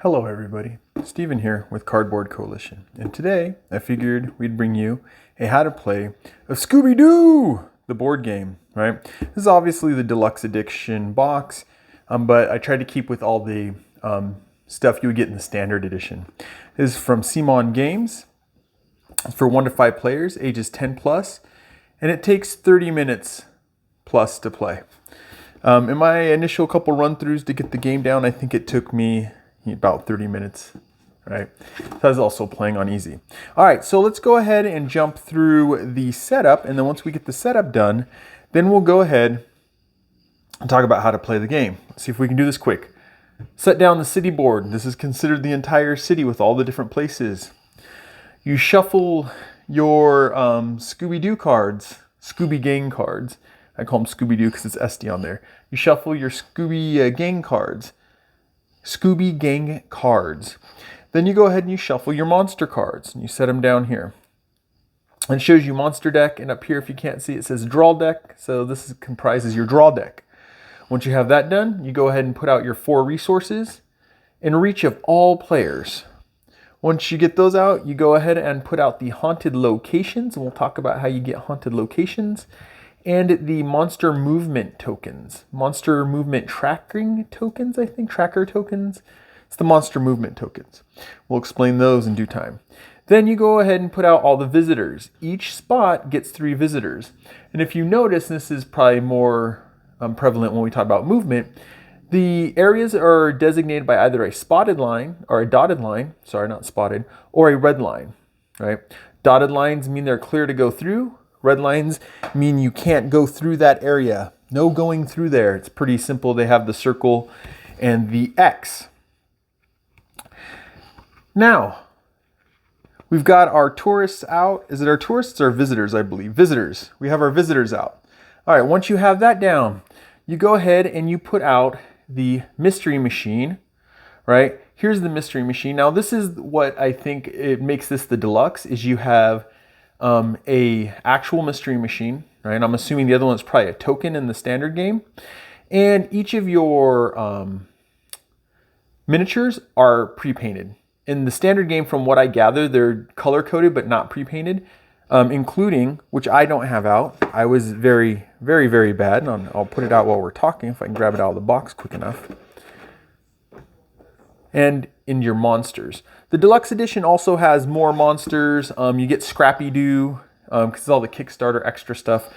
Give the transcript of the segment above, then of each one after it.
Hello everybody, Steven here with Cardboard Coalition, and today I figured we'd bring you a how to play of Scooby-Doo, the board game, right? This is obviously the deluxe edition box, but I tried to keep with all the stuff you would get in the standard edition. This is from CMON Games. It's for 1 to 5 players, ages 10 plus, and it takes 30 minutes plus to play. In my initial couple run-throughs to get the game down, I think it took me about 30 minutes, right? So I was also playing on easy. All right, so let's go ahead and jump through the setup, and then once we get the setup done, then we'll go ahead and talk about how to play the game. Let's see if we can do this quick. Set down the city board. This is considered the entire city with all the different places. You shuffle your Scooby-Doo cards, Scooby Gang cards. I call them Scooby-Doo because it's SD on there. You shuffle your Scooby Gang cards. Scooby Gang cards. Then you go ahead and you shuffle your monster cards and you set them down here. And it shows you monster deck, and up here, if you can't see, it says draw deck. So this comprises your draw deck. Once you have that done, you go ahead and put out your 4 resources in reach of all players. Once you get those out, you go ahead and put out the haunted locations, and we'll talk about how you get haunted locations. And the monster movement tokens. Monster movement tracking tokens, I think. Tracker tokens. It's the monster movement tokens. We'll explain those in due time. Then you go ahead and put out all the visitors. Each spot gets 3 visitors. And if you notice, this is probably more prevalent when we talk about movement, the areas are designated by either a spotted line, or a dotted line, sorry, not spotted, or a red line, right? Dotted lines mean they're clear to go through. Red lines mean you can't go through that area. No going through there. It's pretty simple. They have the circle and the X. Now, we've got our tourists out. Is it our tourists or visitors, I believe? Visitors. We have our visitors out. All right, once you have that down, you go ahead and you put out the mystery machine, right? Here's the mystery machine. Now, this is what I think it makes this the deluxe, is you have a actual mystery machine, right? I'm assuming the other one's probably a token in the standard game. And each of your miniatures are pre-painted. In the standard game, from what I gather, they're color-coded but not pre-painted, including, which I don't have out. I was very, very, very bad. And I'll put it out while we're talking if I can grab it out of the box quick enough. And in your monsters. The deluxe edition also has more monsters. You get Scrappy-Doo, because it's all the Kickstarter extra stuff.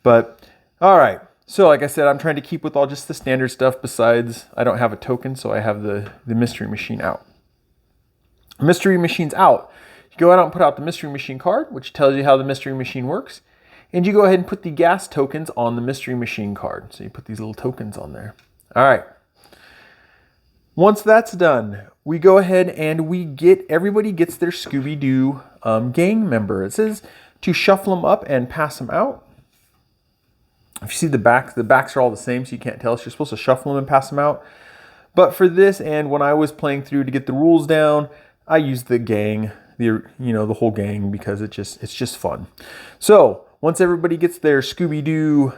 But, all right. So, like I said, I'm trying to keep with all just the standard stuff. Besides, I don't have a token, so I have the mystery machine out. Mystery machine's out. You go out and put out the mystery machine card, which tells you how the mystery machine works. And you go ahead and put the gas tokens on the mystery machine card. So you put these little tokens on there. All right. Once that's done, we go ahead and everybody gets their Scooby-Doo gang member. It says to shuffle them up and pass them out. If you see the backs are all the same, so you can't tell. So you're supposed to shuffle them and pass them out. But for this, and when I was playing through to get the rules down, I used the gang, the whole gang, because it's just fun. So once everybody gets their Scooby-Doo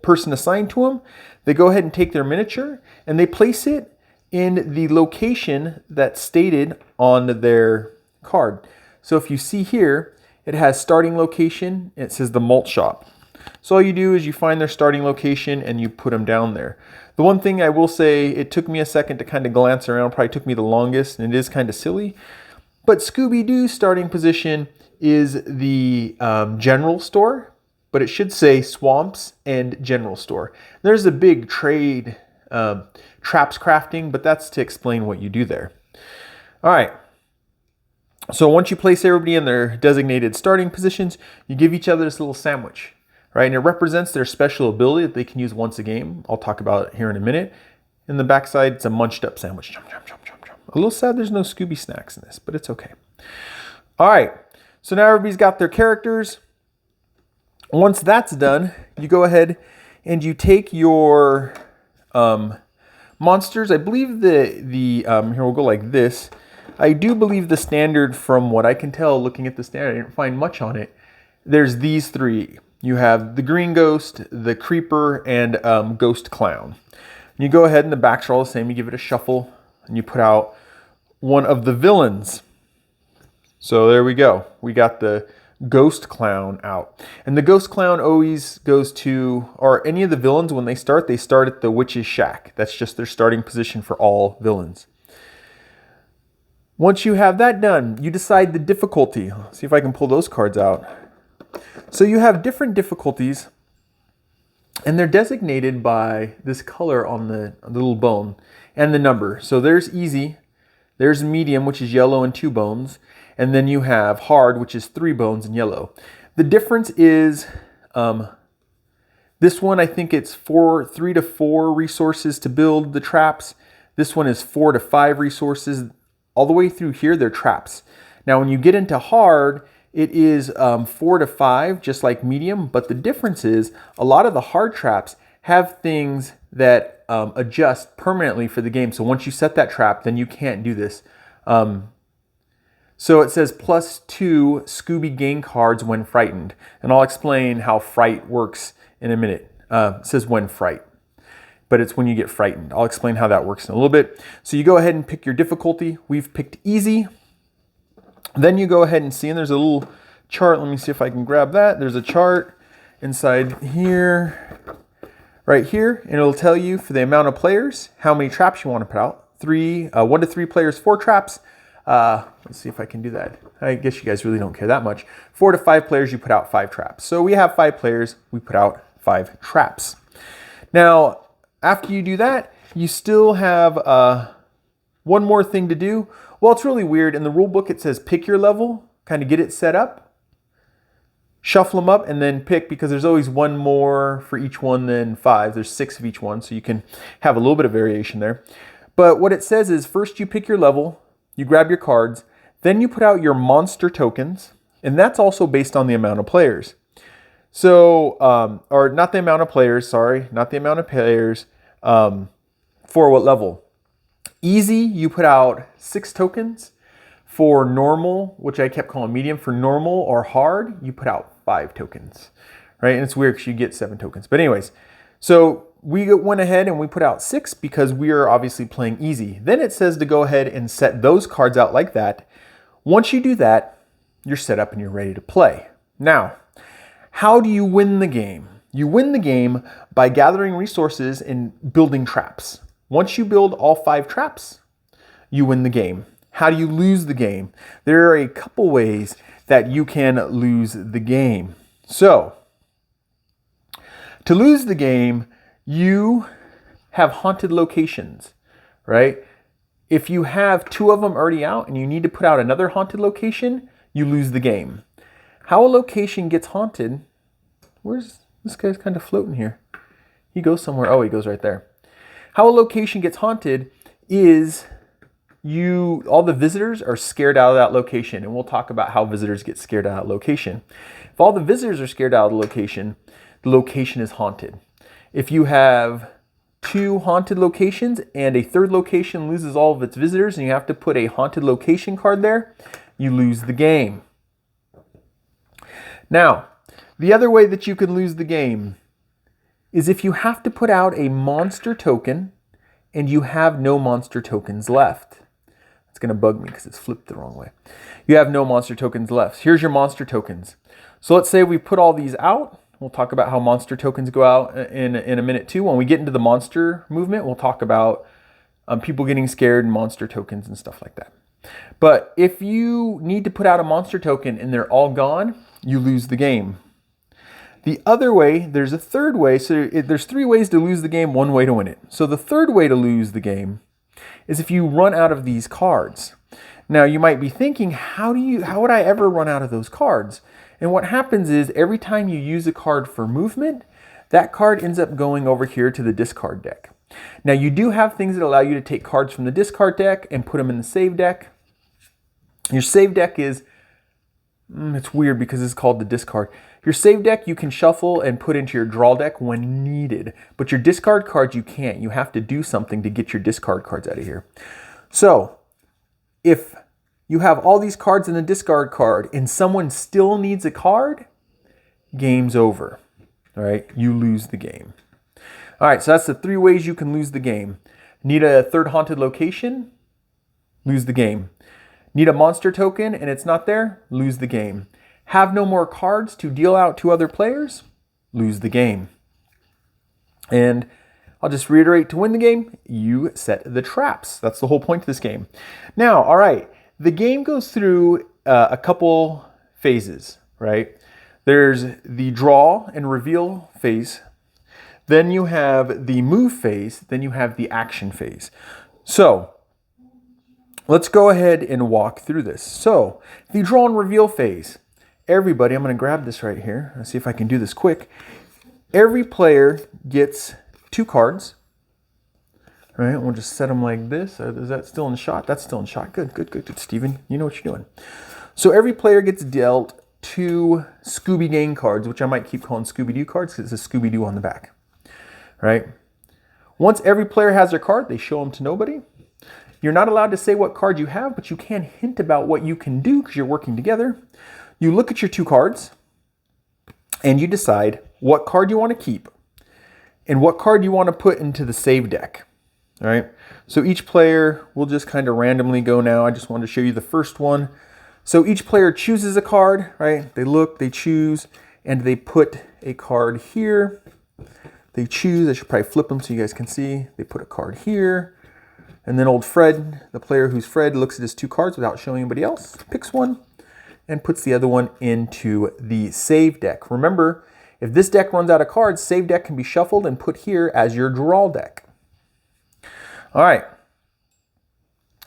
person assigned to them, they go ahead and take their miniature and they place it in the location that's stated on their card. So if you see here, it has starting location, and it says the malt shop. So all you do is you find their starting location and you put them down there. The one thing I will say, it took me a second to kind of glance around, probably took me the longest, and it is kind of silly. But Scooby-Doo's starting position is the general store. But it should say Swamps and General Store. There's a big trade, traps crafting, but that's to explain what you do there. All right. So once you place everybody in their designated starting positions, you give each other this little sandwich, right? And it represents their special ability that they can use once a game. I'll talk about it here in a minute. In the backside, it's a munched up sandwich. Chum, chum, chum, chum, chum. A little sad there's no Scooby snacks in this, but it's okay. All right. So now everybody's got their characters. Once that's done, you go ahead and you take your monsters. I believe here we'll go like this. I do believe the standard, from what I can tell looking at the standard, I didn't find much on it. There's these 3. You have the green ghost, the creeper, and ghost clown. You go ahead and the backs are all the same. You give it a shuffle and you put out one of the villains. So there we go. We got the ghost clown out. And the ghost clown always goes to, or any of the villains, when they start at the witch's shack. That's just their starting position for all villains. Once you have that done, you decide the difficulty. Let's see if I can pull those cards out. So you have different difficulties, and they're designated by this color on the little bone and the number. So there's easy, there's medium, which is yellow and 2 bones, and then you have hard, which is 3 bones and yellow. The difference is this one, I think it's 3 to 4 resources to build the traps. This one is 4 to 5 resources. All the way through here, they're traps. Now, when you get into hard, it is 4 to 5, just like medium. But the difference is a lot of the hard traps have things that adjust permanently for the game. So once you set that trap, then you can't do this. So it says +2 Scooby game cards when frightened. And I'll explain how fright works in a minute. It says when fright, but it's when you get frightened. I'll explain how that works in a little bit. So you go ahead and pick your difficulty. We've picked easy. Then you go ahead and see, and there's a little chart. Let me see if I can grab that. There's a chart inside here, right here, and it'll tell you for the amount of players, how many traps you want to put out. 1 to 3 players, 4 traps. Let's see if I can do that. I guess you guys really don't care that much. 4 to 5 players, you put out 5 traps. So we have 5 players, we put out 5 traps. Now, after you do that, you still have one more thing to do. Well, it's really weird. In the rule book, it says pick your level, kind of get it set up, shuffle them up, and then pick, because there's always one more for each one than 5. There's 6 of each one, so you can have a little bit of variation there. But what it says is first you pick your level, you grab your cards, then you put out your monster tokens, and that's also based on the amount of players. So, or not the amount of players, sorry, not the amount of players, for what level. Easy, you put out 6 tokens. For normal, which I kept calling medium, for normal or hard, you put out 5 tokens, right? And it's weird because you get 7 tokens. But anyways, so we went ahead and we put out 6 because we are obviously playing easy. Then it says to go ahead and set those cards out like that. Once you do that, you're set up and you're ready to play. Now, how do you win the game? You win the game by gathering resources and building traps. Once you build all 5 traps, you win the game. How do you lose the game? There are a couple ways that you can lose the game. So, to lose the game, you have haunted locations, right? If you have 2 of them already out and you need to put out another haunted location, you lose the game. How a location gets haunted, where's this guy's kind of floating here? He goes somewhere. Oh, he goes right there. How a location gets haunted is all the visitors are scared out of that location, and we'll talk about how visitors get scared out of that location. If all the visitors are scared out of the location is haunted. If you have 2 haunted locations and a 3rd location loses all of its visitors and you have to put a haunted location card there, you lose the game. Now, the other way that you can lose the game is if you have to put out a monster token and you have no monster tokens left. It's going to bug me because it's flipped the wrong way. You have no monster tokens left. Here's your monster tokens. So let's say we put all these out. We'll talk about how monster tokens go out in a minute too. When we get into the monster movement, we'll talk about people getting scared and monster tokens and stuff like that. But if you need to put out a monster token and they're all gone, you lose the game. The other way, there's a 3rd way. So there's 3 ways to lose the game, 1 way to win it. So the 3rd way to lose the game is if you run out of these cards. Now you might be thinking, how would I ever run out of those cards? And what happens is every time you use a card for movement, that card ends up going over here to the discard deck. Now you do have things that allow you to take cards from the discard deck and put them in the save deck. Your save deck is, it's weird because it's called the discard. Your save deck you can shuffle and put into your draw deck when needed, but your discard cards you can't. You have to do something to get your discard cards out of here. So if you have all these cards in the discard card and someone still needs a card, game's over. All right, you lose the game. All right, so that's the 3 ways you can lose the game. Need a third haunted location? Lose the game. Need a monster token and it's not there? Lose the game. Have no more cards to deal out to other players? Lose the game. And I'll just reiterate, to win the game, you set the traps. That's the whole point of this game. Now, all right, the game goes through a couple phases, right? There's the draw and reveal phase. Then you have the move phase. Then you have the action phase. So let's go ahead and walk through this. So the draw and reveal phase. Everybody, I'm going to grab this right here. Let's see if I can do this quick. Every player gets 2 cards. All right, we'll just set them like this. Is that still in shot? That's still in shot. Good, Steven. You know what you're doing. So every player gets dealt 2 Scooby-Gang cards, which I might keep calling Scooby-Doo cards because it's a Scooby-Doo on the back. Right? Once every player has their card, they show them to nobody. You're not allowed to say what card you have, but you can hint about what you can do because you're working together. You look at your 2 cards and you decide what card you want to keep and what card you want to put into the save deck. All right. So each player will just kind of randomly go now. I just wanted to show you the first one. So each player chooses a card, right? They look, they choose, and they put a card here. They choose. I should probably flip them so you guys can see. They put a card here. And then old Fred, the player who's Fred, looks at his 2 cards without showing anybody else, picks one, and puts the other one into the save deck. Remember, if this deck runs out of cards, save deck can be shuffled and put here as your draw deck. All right.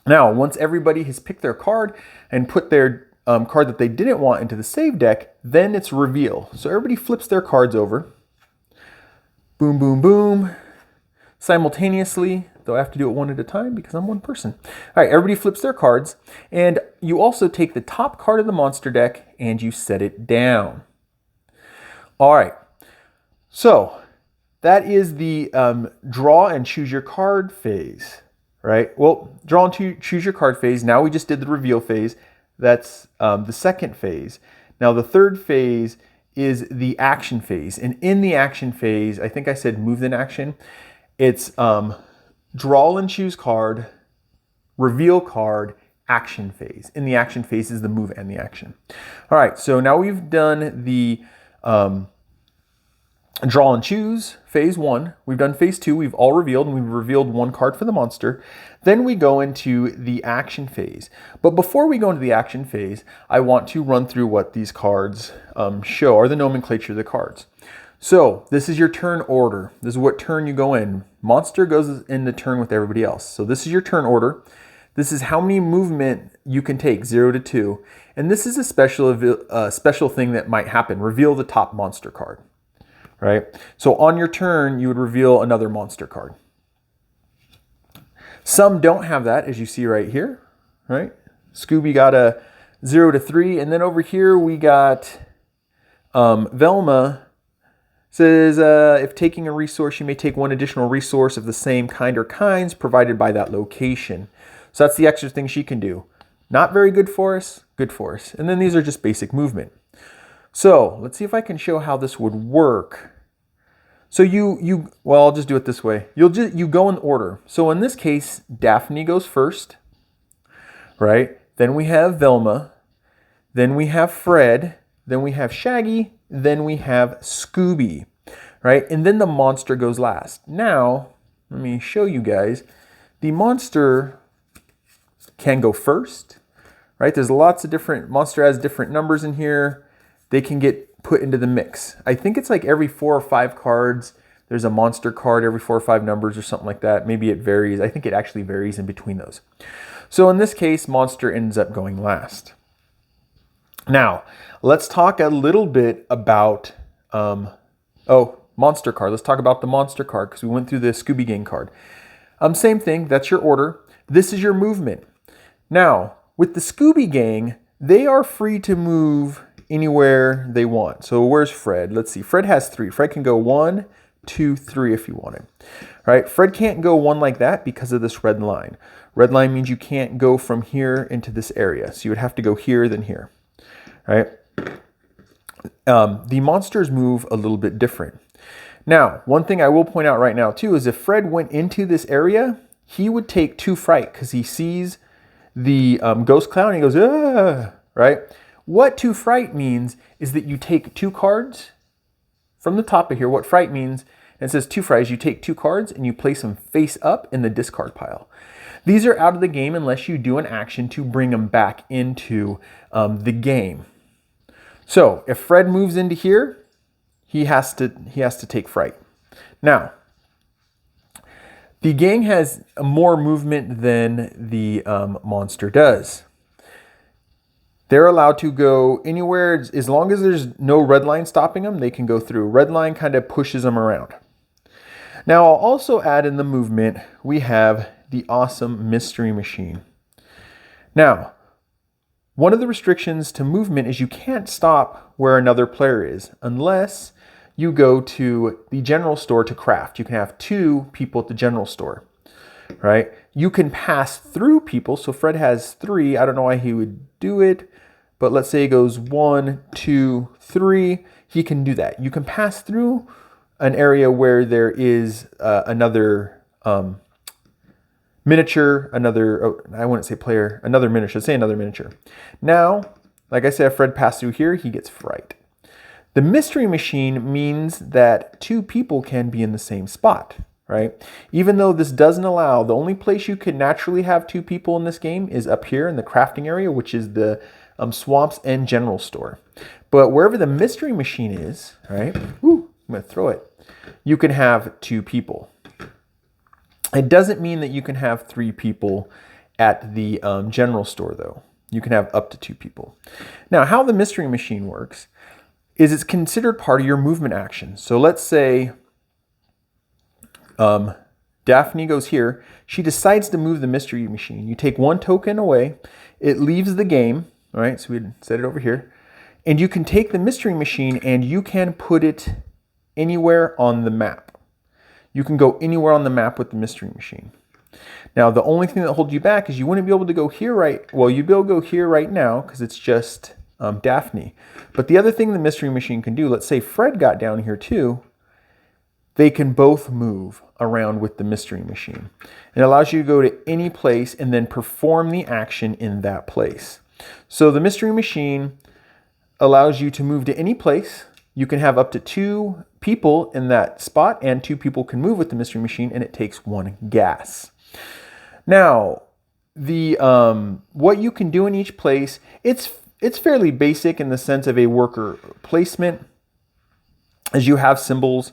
Now, once everybody has picked their card and put their card that they didn't want into the save deck, then it's reveal. So everybody flips their cards over. Boom, boom, boom. Simultaneously, though I have to do it one at a time because I'm one person. All right, everybody flips their cards, and you also take the top card of the monster deck and you set it down. All right, so that is the draw and choose your card phase, right? Well, draw and choose your card phase. Now we just did the reveal phase. That's the second phase. Now the third phase is the action phase. And in the action phase, I think I said move then action. It's draw and choose card, reveal card, action phase. In the action phase is the move and the action. All right, so now we've done the draw and choose, phase 1. We've done phase 2. We've all revealed, and we've revealed 1 card for the monster. Then we go into the action phase. But before we go into the action phase, I want to run through what these cards show, or the nomenclature of the cards. So this is your turn order. This is what turn you go in. Monster goes in the turn with everybody else. So this is your turn order. This is how many movement you can take, 0 to 2. And this is a special thing that might happen. Reveal the top monster card, right? So on your turn, you would reveal another monster card. Some don't have that, as you see right here, right? Scooby got a 0 to 3. And then over here, we got Velma. Says, if taking a resource, you may take 1 additional resource of the same kind or kinds provided by that location. So that's the extra thing she can do. Not very good for us, good for us. And then these are just basic movement. So let's see if I can show how this would work. So well, I'll just do it this way. You go in order. So in this case, Daphne goes first, right? Then we have Velma. Then we have Fred. Then we have Shaggy. Then we have Scooby, right? And then the monster goes last. Now, let me show you guys. The monster can go first, right? There's lots of different, monster has different numbers in here. They can get put into the mix. I think it's like every 4 or 5 cards, there's a monster card every 4 or 5 numbers or something like that. Maybe it varies. I think it actually varies in between those. So in this case, monster ends up going last. Now, let's talk a little bit about, monster card. Let's talk about the monster card because we went through the Scooby-Gang card. Same thing, that's your order. This is your movement. Now, with the Scooby-Gang, they are free to move anywhere they want. So where's Fred? Let's see, Fred has 3. Fred can go 1, 2, 3 if you wanted. All right, Fred can't go 1 like that because of this red line. Red line means you can't go from here into this area. So you would have to go here, then here. Right? The monsters move a little bit different. Now, one thing I will point out right now too is if Fred went into this area, he would take 2 fright because he sees the ghost clown and he goes, ah, right? What 2 fright means is that you take 2 cards from the top of here. What fright means, and it says 2 fright, is you take 2 cards and you place them face up in the discard pile. These are out of the game unless you do an action to bring them back into the game. So if Fred moves into here, he has to take fright. Now, the gang has more movement than the monster does. They're allowed to go anywhere as long as there's no red line stopping them. They can go through. Red line kind of pushes them around. Now I'll also add in the movement, we have the awesome mystery machine. Now, one of the restrictions to movement is you can't stop where another player is unless you go to the general store to craft. You can have 2 people at the general store, right? You can pass through people. So Fred has 3. I don't know why he would do it, but let's say he goes 1, 2, 3. He can do that. You can pass through an area where there is another miniature, I wouldn't say player, another miniature, say another miniature. Now, like I said, if Fred passed through here, he gets fright. The mystery machine means that 2 people can be in the same spot, right? Even though this doesn't allow, the only place you could naturally have 2 people in this game is up here in the crafting area, which is the swamps and general store. But wherever the mystery machine is, right? Woo, I'm gonna throw it. You can have 2 people. It doesn't mean that you can have 3 people at the general store though. You can have up to 2 people. Now, how the mystery machine works is it's considered part of your movement action. So let's say Daphne goes here. She decides to move the mystery machine. You take 1 token away. It leaves the game. All right, so we'd set it over here. And you can take the mystery machine and you can put it anywhere on the map. You can go anywhere on the map with the mystery machine. Now, the only thing that holds you back is you wouldn't be able to go here you'd be able to go here right now because it's just Daphne. But the other thing the mystery machine can do, let's say Fred got down here too, they can both move around with the mystery machine. It allows you to go to any place and then perform the action in that place. So the mystery machine allows you to move to any place. You can have up to 2 people in that spot and 2 people can move with the mystery machine and it takes 1 gas. Now, the what you can do in each place, it's fairly basic in the sense of a worker placement. As you have symbols,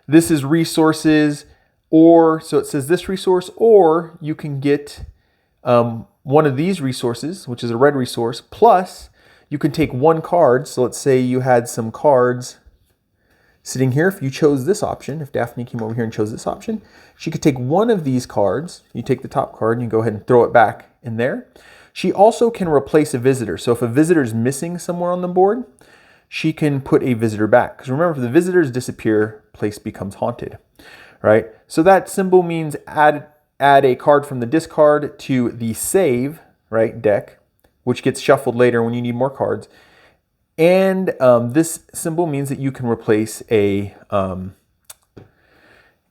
this is resources, or so it says this resource, or you can get one of these resources, which is a red resource, plus you can take 1 card. So let's say you had some cards sitting here. If you chose this option, if Daphne came over here and chose this option, she could take 1 of these cards. You take the top card and you go ahead and throw it back in there. She also can replace a visitor. So if a visitor is missing somewhere on the board, she can put a visitor back. Because remember, if the visitors disappear, place becomes haunted, right? So that symbol means add a card from the discard to the save, right, deck, which gets shuffled later when you need more cards. And this symbol means that you can replace a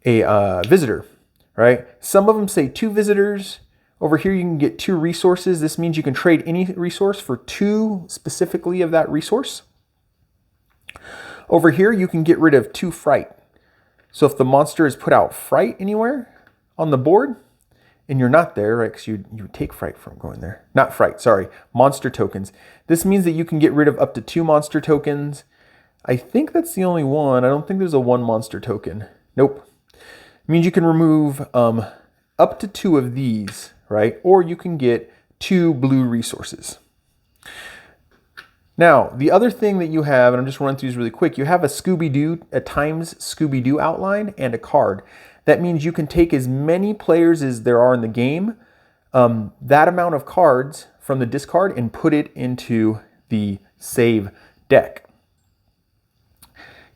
visitor, right? Some of them say 2 visitors. Over here, you can get 2 resources. This means you can trade any resource for 2 specifically of that resource. Over here, you can get rid of 2 fright. So if the monster has put out fright anywhere on the board, and you're not there, right, because you would take fright from going there. Not fright, sorry, monster tokens. This means that you can get rid of up to 2 monster tokens. I think that's the only one. I don't think there's a 1 monster token. Nope. It means you can remove up to 2 of these, right? Or you can get 2 blue resources. Now, the other thing that you have, and I'm just running through these really quick, you have a Scooby-Doo, a times Scooby-Doo outline and a card. That means you can take as many players as there are in the game, that amount of cards from the discard, and put it into the save deck.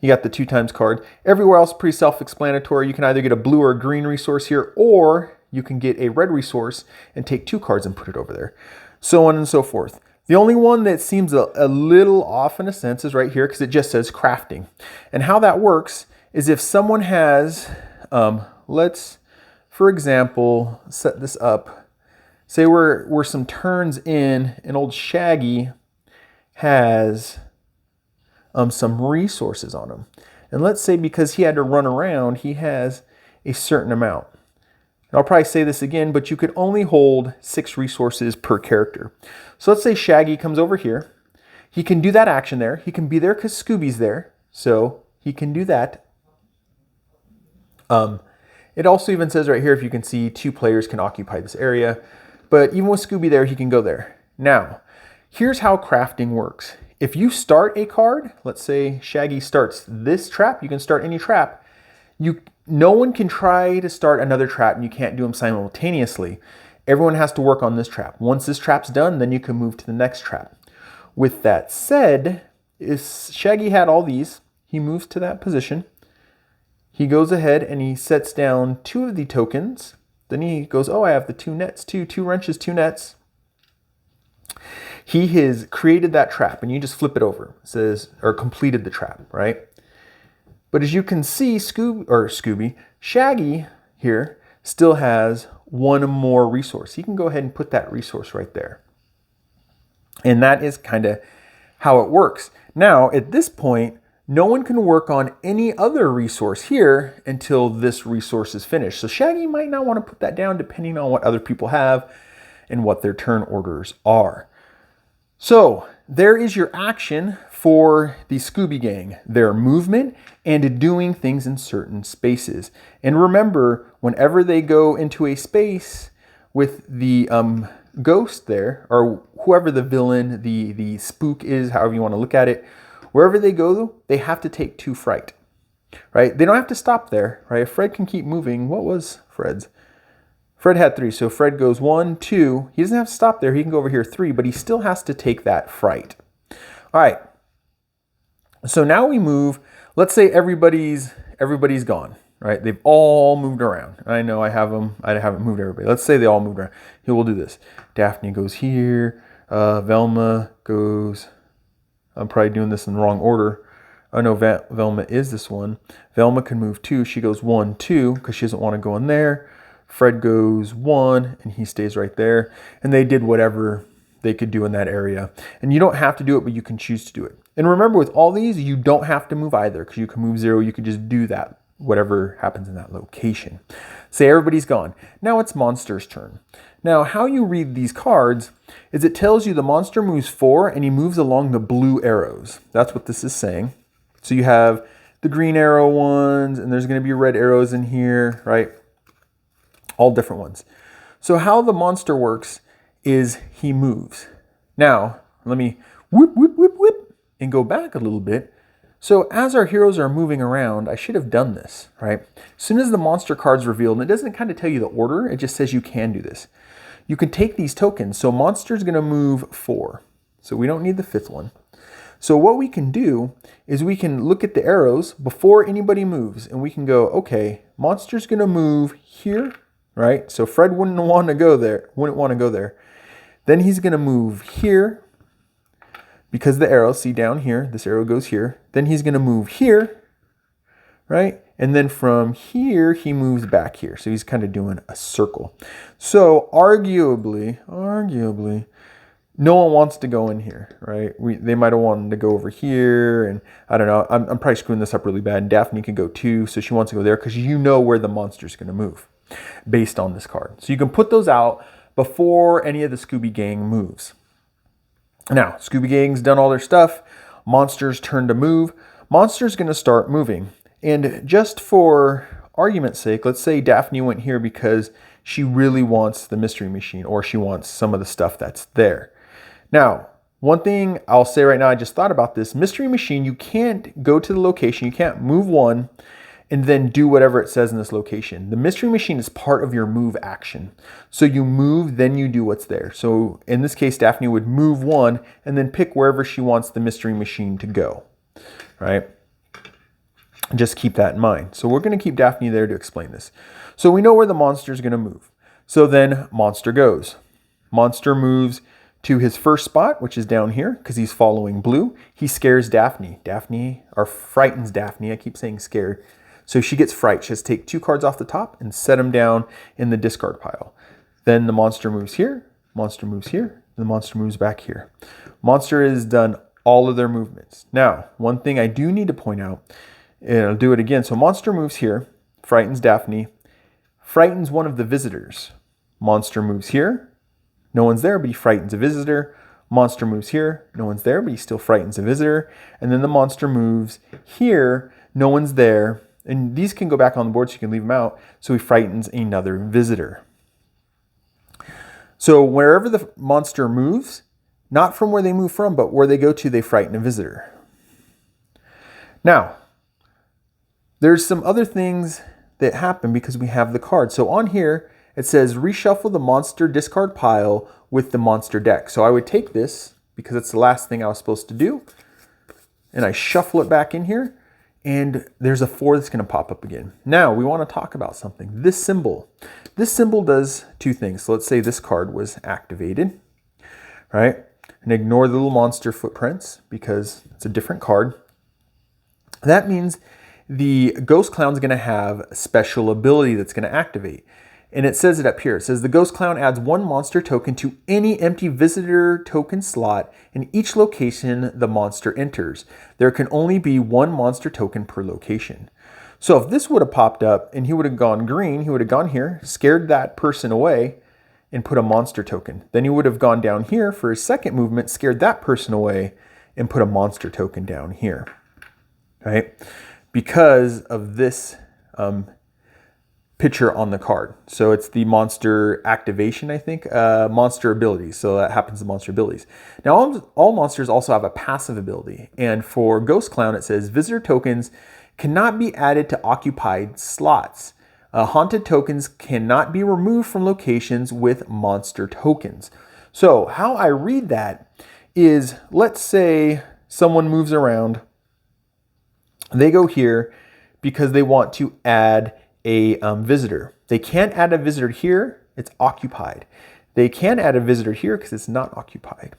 You got the 2 times card. Everywhere else pretty self-explanatory. You can either get a blue or a green resource here, or you can get a red resource and take 2 cards and put it over there. So on and so forth. The only one that seems a little off in a sense is right here because it just says crafting. And how that works is if someone has, let's for example, set this up. Say we're some turns in, and old Shaggy has some resources on him. And let's say because he had to run around, he has a certain amount. And I'll probably say this again, but you could only hold 6 resources per character. So let's say Shaggy comes over here. He can do that action there. He can be there because Scooby's there. So he can do that. It also even says right here, if you can see, 2 players can occupy this area. But even with Scooby there, he can go there. Now, here's how crafting works. If you start a card, let's say Shaggy starts this trap, you can start any trap. No one can try to start another trap, and you can't do them simultaneously. Everyone has to work on this trap. Once this trap's done, then you can move to the next trap. With that said, if Shaggy had all these, he moves to that position. He goes ahead and he sets down 2 of the tokens. Then he goes, oh, I have the 2 nets, 2 wrenches, 2 nets. He has created that trap, and you just flip it over. It says, or completed the trap, right? But as you can see, Shaggy here still has 1 more resource. He can go ahead and put that resource right there. And that is kind of how it works. Now, at this point, no one can work on any other resource here until this resource is finished. So Shaggy might not want to put that down depending on what other people have and what their turn orders are. So there is your action for the Scooby Gang, their movement and doing things in certain spaces. And remember, whenever they go into a space with the ghost there, or whoever the villain, the spook is, however you want to look at it, wherever they go, they have to take 2 fright, right? They don't have to stop there, right? If Fred can keep moving, what was Fred's? Fred had 3, so Fred goes 1, 2. He doesn't have to stop there. He can go over here 3, but he still has to take that fright. All right. So now we move. Let's say everybody's gone, right? They've all moved around. I know I haven't moved everybody. Let's say they all moved around. Here, we'll do this. Daphne goes here. Velma goes. I'm probably doing this in the wrong order. Oh no, Velma is this one. Velma can move 2. She goes 1, 2 because she doesn't want to go in there. Fred goes 1 and he stays right there. And they did whatever they could do in that area. And you don't have to do it, but you can choose to do it. And remember, with all these, you don't have to move either because you can move 0. You can just do that, whatever happens in that location. Say everybody's gone. Now it's Monster's turn. Now, how you read these cards is it tells you the monster moves 4 and he moves along the blue arrows. That's what this is saying. So you have the green arrow ones, and there's going to be red arrows in here, right? All different ones. So how the monster works is he moves. Now, let me whoop, whoop, whoop, whoop, and go back a little bit. So as our heroes are moving around, I should have done this, right? As soon as the monster card's revealed, and it doesn't kind of tell you the order, it just says you can do this. You can take these tokens. So monster's going to move 4. So we don't need the 5th one. So what we can do is we can look at the arrows before anybody moves, and we can go, okay, monster's going to move here, right? So Fred wouldn't want to go there. Then he's going to move here because the arrow, see down here, this arrow goes here. Then he's going to move here, right? And then from here, he moves back here. So he's kind of doing a circle. So arguably, no one wants to go in here, right? They might have wanted to go over here, and I don't know. I'm probably screwing this up really bad. Daphne can go 2, so she wants to go there because you know where the monster's going to move based on this card. So you can put those out before any of the Scooby Gang moves. Now, Scooby Gang's done all their stuff. Monster's turn to move. Monster's going to start moving. And just for argument's sake, let's say Daphne went here because she really wants the mystery machine, or she wants some of the stuff that's there. Now, one thing I'll say right now, I just thought about this. Mystery machine, you can't go to the location. You can't move 1 and then do whatever it says in this location. The mystery machine is part of your move action. So you move, then you do what's there. So in this case, Daphne would move 1 and then pick wherever she wants the mystery machine to go, right? Just keep that in mind. So we're going to keep Daphne there to explain this. So we know where the monster is going to move. So then monster goes. Monster moves to his first spot, which is down here because he's following blue. He scares Daphne. Daphne, or frightens Daphne. I keep saying scared. So she gets fright. She has to take 2 cards off the top and set them down in the discard pile. Then the monster moves here, monster moves here, and the monster moves back here. Monster has done all of their movements. Now, one thing I do need to point out, and I'll do it again. So monster moves here, frightens Daphne, frightens one of the visitors. Monster moves here, no one's there, but he frightens a visitor. Monster moves here, no one's there, but he still frightens a visitor. And then the monster moves here, no one's there. And these can go back on the board, so you can leave them out. So he frightens another visitor. So wherever the monster moves, not from where they move from, but where they go to, they frighten a visitor. Now, there's some other things that happen because we have the card. So on here, it says reshuffle the monster discard pile with the monster deck. So I would take this, because it's the last thing I was supposed to do, and I shuffle it back in here, and there's a 4 that's going to pop up again. Now, we want to talk about something. This symbol does 2 things. So let's say this card was activated, right? And ignore the little monster footprints because it's a different card. That means the Ghost Clown's going to have a special ability that's going to activate. And it says it up here. It says the Ghost Clown adds 1 monster token to any empty visitor token slot in each location the monster enters. There can only be 1 monster token per location. So if this would have popped up and he would have gone green, he would have gone here, scared that person away, and put a monster token. Then he would have gone down here for his second movement, scared that person away, and put a monster token down here, right? Because of this picture on the card. So it's the monster activation, I think, monster abilities. So that happens to monster abilities. Now, all monsters also have a passive ability. And for Ghost Clown, it says visitor tokens cannot be added to occupied slots. Haunted tokens cannot be removed from locations with monster tokens. So how I read that is, let's say someone moves around. They go here because they want to add a visitor. They can't add a visitor here, it's occupied. They can add a visitor here because it's not occupied.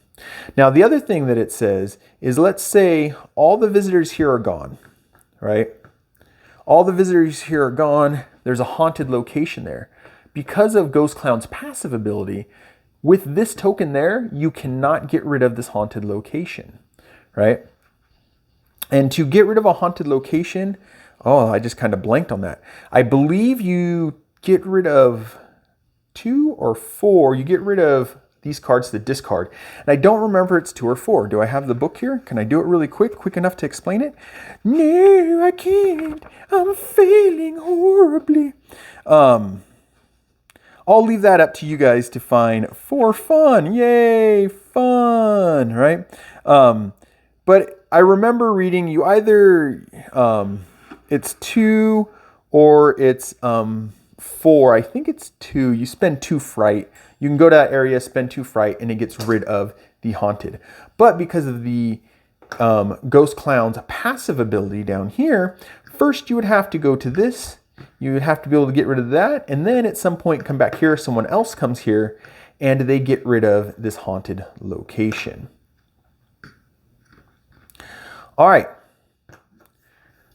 Now, the other thing that it says is, let's say all the visitors here are gone, right? All the visitors here are gone. There's a haunted location there. Because of Ghost Clown's passive ability, with this token there, you cannot get rid of this haunted location, right? And to get rid of a haunted location, oh, I just kind of blanked on that. I believe you get rid of 2 or 4. You get rid of these cards to the discard. And I don't remember it's 2 or 4. Do I have the book here? Can I do it really quick enough to explain it? No, I can't. I'm failing horribly. I'll leave that up to you guys to find for fun. Yay, fun, right? But I remember reading you either... it's 2 or it's 4. I think it's 2. You spend 2 fright. You can go to that area, spend 2 fright, and it gets rid of the haunted. But because of the Ghost Clown's passive ability down here, first you would have to go to this. You would have to be able to get rid of that. And then at some point come back here. Someone else comes here and they get rid of this haunted location. All right.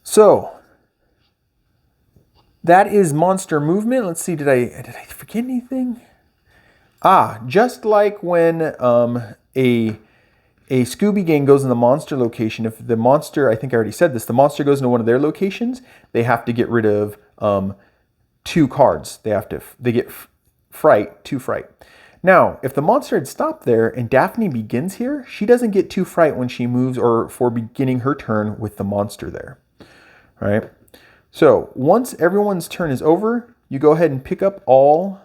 So that is monster movement. Let's see, did I forget anything? Just like when a Scooby gang goes in the monster location, if the monster, I think I already said this, the monster goes into one of their locations, they have to get rid of 2 cards. They get fright, 2 fright. Now, if the monster had stopped there and Daphne begins here, she doesn't get 2 fright when she moves or for beginning her turn with the monster there, right? So once everyone's turn is over, you go ahead and pick up all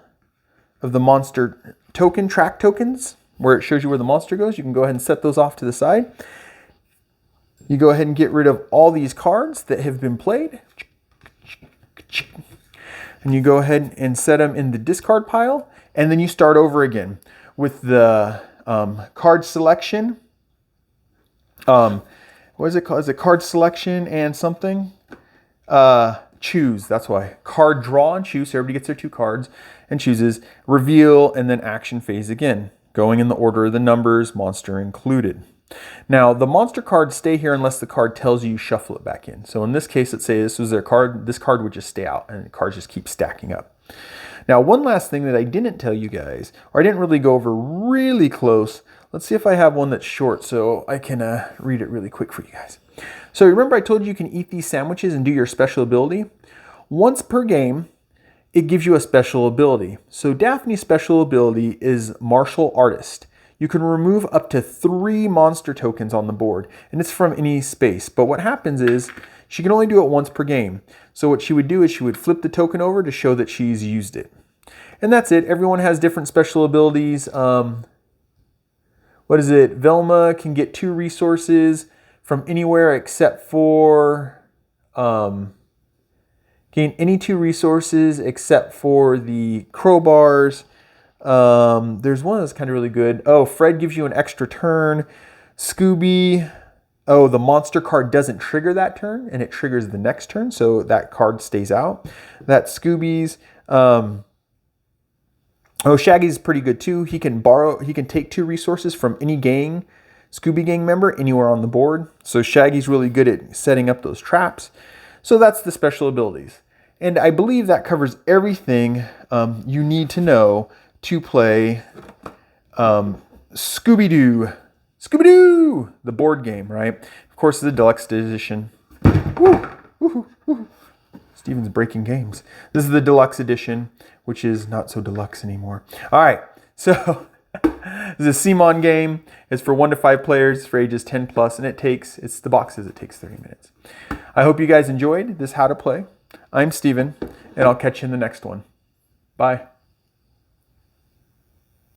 of the monster track tokens where it shows you where the monster goes. You can go ahead and set those off to the side. You go ahead and get rid of all these cards that have been played. And you go ahead and set them in the discard pile. And then you start over again with the card selection. What is it called? Is it card selection and something? Choose, that's why. Card draw and choose, so everybody gets their 2 cards and chooses. Reveal, and then action phase again, going in the order of the numbers, monster included. Now, the monster cards stay here unless the card tells you shuffle it back in. So in this case, let's say this was their card. This card would just stay out, and the cards just keep stacking up. Now, one last thing that I didn't tell you guys, or I didn't really go over really close. Let's see if I have one that's short so I can read it really quick for you guys. So remember I told you can eat these sandwiches and do your special ability? Once per game, it gives you a special ability. So Daphne's special ability is Martial Artist. You can remove up to 3 monster tokens on the board, and it's from any space. But what happens is she can only do it once per game. So what she would do is she would flip the token over to show that she's used it. And that's it. Everyone has different special abilities. What is it? Velma can get 2 resources from anywhere except for... gain any 2 resources except for the crowbars. There's one that's kind of really good. Oh, Fred gives you an extra turn. Scooby... Oh, the monster card doesn't trigger that turn, and it triggers the next turn, so that card stays out. That's Scooby's. Oh, Shaggy's pretty good too. He can take 2 resources from any gang, Scooby Gang member, anywhere on the board. So Shaggy's really good at setting up those traps. So that's the special abilities. And I believe that covers everything you need to know to play Scooby-Doo. Scooby-Doo! The board game, right? Of course, the deluxe edition. Woo! Woo-hoo, woo-hoo. Steven's breaking games. This is the deluxe edition, which is not so deluxe anymore. All right, so this is a CMON game. It's for 1 to 5 players for ages 10 plus, and it's the box says it takes 30 minutes. I hope you guys enjoyed this how to play. I'm Steven, and I'll catch you in the next one. Bye.